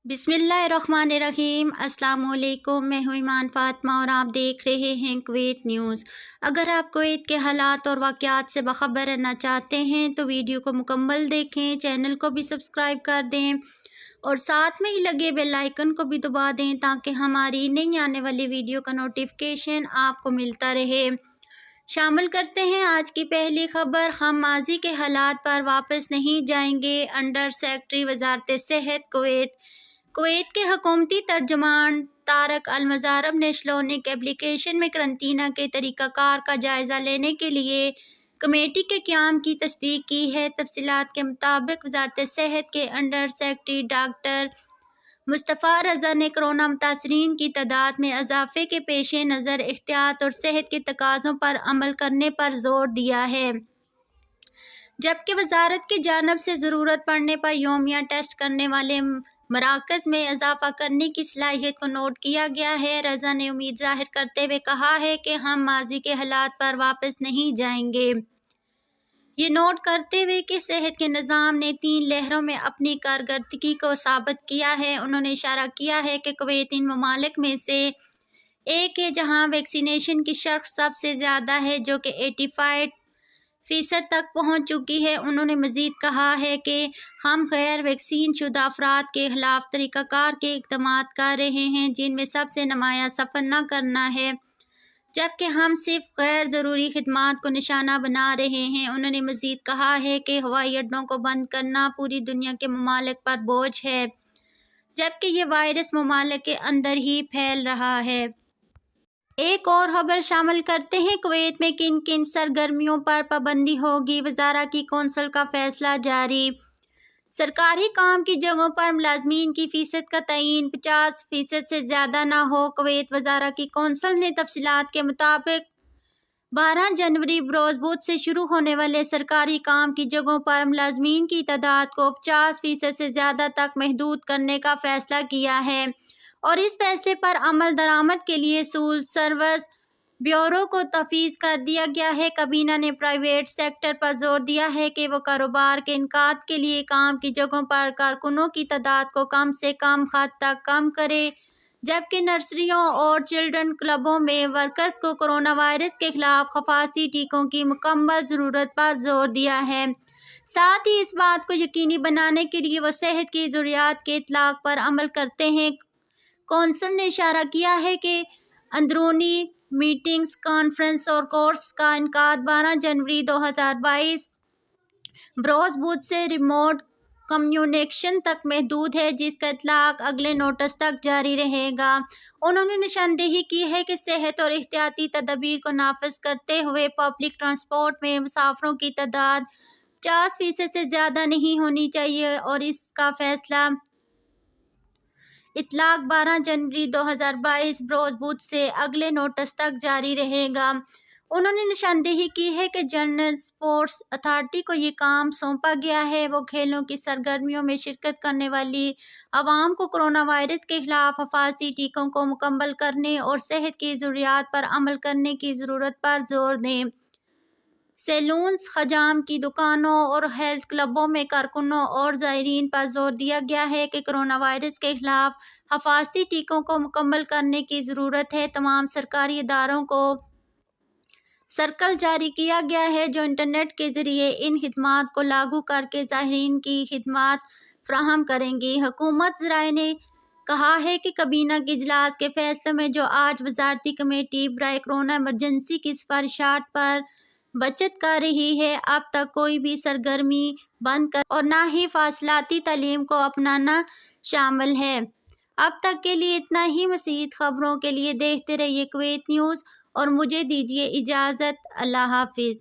बिस्मिल्लाहिर्रहमानिर्रहीम। अस्सलाम वालेकुम। मैं हूं ईमान फ़ातिमा और आप देख रहे हैं कुवैत न्यूज़। अगर आप कुवैत के हालात और वाक़यात से बाखबर रहना चाहते हैं तो वीडियो को मुकम्मल देखें, चैनल को भी सब्सक्राइब कर दें और साथ में ही लगे बेल आइकन को भी दबा दें ताकि हमारी नई आने वाली वीडियो का नोटिफिकेशन आपको मिलता रहे। शामिल करते हैं आज की पहली खबर। हम माजी के हालात पर वापस नहीं जाएंगे। अंडर सेक्रेटरी वज़ारत सेहत कुवैत के हुकूमती तर्जुमान तारक अल-मज़ारब ने स्लोनिक एप्लीकेशन में करंतना के तरीक़ाकार का जायज़ा लेने के लिए कमेटी के क़याम की तस्दीक की है। तफ़सीलात के मुताबिक वज़ारत सेहत के अंडर सेक्रेटरी डॉक्टर मुस्तफ़ा रज़ा ने कोरोना मुतासरीन की तादाद में इजाफ़े के पेश नज़र एहतियात और सेहत के तकाज़ों पर अमल करने पर ज़ोर दिया है, जबकि वज़ारत की जानिब से ज़रूरत पड़ने पर यौमिया टेस्ट करने वाले मराकज़ में इजाफ़ा करने की सलाहियत को नोट किया गया है। रज़ा ने उम्मीद ज़ाहिर करते हुए कहा है कि हम माजी के हालात पर वापस नहीं जाएंगे। ये नोट करते हुए कि सेहत के निज़ाम ने 3 लहरों में अपनी कारकर्दगी को साबित किया है, उन्होंने इशारा किया है कि कुवैत इन ममालिक में से एक है जहाँ वैक्सीनेशन की शर्त सबसे ज़्यादा है, जो कि 85% तक पहुँच चुकी है। उन्होंने मज़ीद कहा है कि हम गैर वैक्सीन शुदा अफराद के खिलाफ तरीक़ाकार के इक़दाम कर रहे हैं, जिनमें सबसे नुमायाँ सफ़र न करना है, जबकि हम सिर्फ गैर ज़रूरी खिदमात को निशाना बना रहे हैं। उन्होंने मज़ीद कहा है कि हवाई अड्डों को बंद करना पूरी दुनिया के ममालिक पर बोझ है, जबकि ये वायरस ममालिक के अंदर ही फैल रहा है। एक और खबर शामिल करते हैं। कुवैत में किन किन सरगर्मियों पर पाबंदी होगी, वज़ारा की कौंसिल का फैसला जारी। सरकारी काम की जगहों पर मुलाजमीन की फ़ीसद का तयीन 50% से ज़्यादा न हो। कुवैत वज़ारा की कौंसिल ने तफसीलात के मुताबिक 12 जनवरी बरोज़ बुध से शुरू होने वाले सरकारी काम की जगहों पर मुलाजमीन की तादाद को 50% से ज़्यादा तक महदूद करने का फ़ैसला किया है और इस फैसले पर अमल दरामद के लिए सिविल सर्विस ब्यूरो को तफवीज़ कर दिया गया है। काबीना ने प्राइवेट सेक्टर पर जोर दिया है कि वो कारोबार के इनकाद के लिए काम की जगहों पर कारकुनों की तादाद को कम से कम हद तक कम करे, जबकि नर्सरियों और चिल्ड्रन क्लबों में वर्कर्स को कोरोना वायरस के खिलाफ हिफाजती टीकों की मुकम्मल ज़रूरत पर जोर दिया है। साथ ही इस बात को यकीनी बनाने के लिए वो सेहत की ज़रूरियात के इतलाक़ पर अमल करते हैं। कौंसिल ने इशारा किया है कि अंदरूनी मीटिंग्स, कॉन्फ्रेंस और कोर्स का इनकाद 12 जनवरी 2022 बरोज़ बुध से रिमोट कम्युनिकेशन तक महदूद है, जिसका इतलाक़ अगले नोटिस तक जारी रहेगा। उन्होंने निशानदेही की है कि सेहत और एहतियाती तदाबीर को नाफिज करते हुए पब्लिक ट्रांसपोर्ट में मुसाफिरों की तादाद 50% से ज़्यादा नहीं होनी चाहिए और इसका फैसला इतलाक़ 12 जनवरी 2022 बरोज़ बुध से अगले नोटिस तक जारी रहेगा। उन्होंने निशानदेही की है कि जनरल स्पोर्ट्स अथॉरिटी को ये काम सौंपा गया है, वो खेलों की सरगर्मियों में शिरकत करने वाली आवाम को कोरोना वायरस के खिलाफ हिफाजती टीकों को मुकम्मल करने और सेहत की ज़रूरियात पर अमल करने की ज़रूरत पर जोर दें। सैलून्स, हजाम की दुकानों और हेल्थ क्लबों में कारकुनों और ज़ायरीन पर जोर दिया गया है कि कोरोना वायरस के खिलाफ हिफाजती टीकों को मुकम्मल करने की ज़रूरत है। तमाम सरकारी इदारों को सर्कल जारी किया गया है जो इंटरनेट के ज़रिए इन खिदमात को लागू करके ज़ायरीन की खिदमात फ़राहम करेंगी। हुकूमत ज़राए ने कहा है कि काबीना के इजलास के फैसले में जो आज वज़ारती कमेटी बराए कोरोना इमरजेंसी की सिफारिशात पर बचत कर रही है, अब तक कोई भी सरगर्मी बंद कर और ना ही फासलाती तालीम को अपनाना शामिल है। अब तक के लिए इतना ही। मज़ीद खबरों के लिए देखते रहिए कुवैत न्यूज़ और मुझे दीजिए इजाज़त। अल्लाह हाफ़िज़।